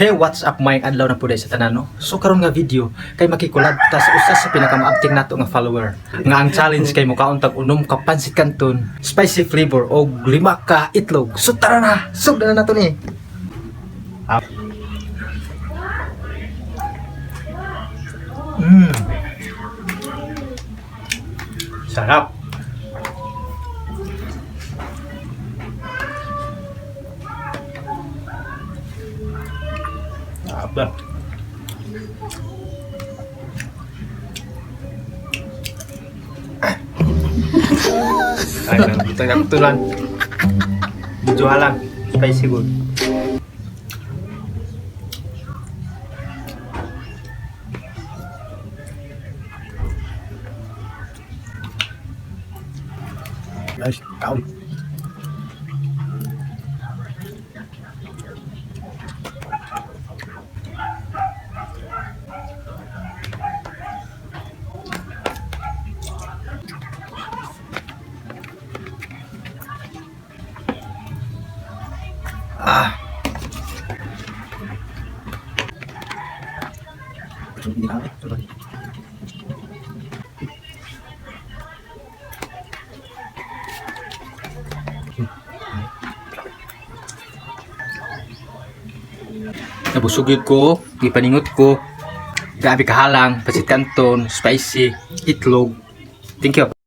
Hey, what's up mga adlaw na puday sa tanan no? So karon nga video kay makikulab ta sa usa sa pinakamaabting nato nga follower. Nga ang challenge kay mukaon tag unom ka pansit canton, spicy flavor o 5 ka itlog. So tara na, sugdan na nato ni. Sarap. Apa? Ayun, tengah-tengah jualan spicy good. Guys, kaon. Nabusugid ko, ipaningot ko. Grabe kahalang, pasit canton, spicy, itlog. Thank you.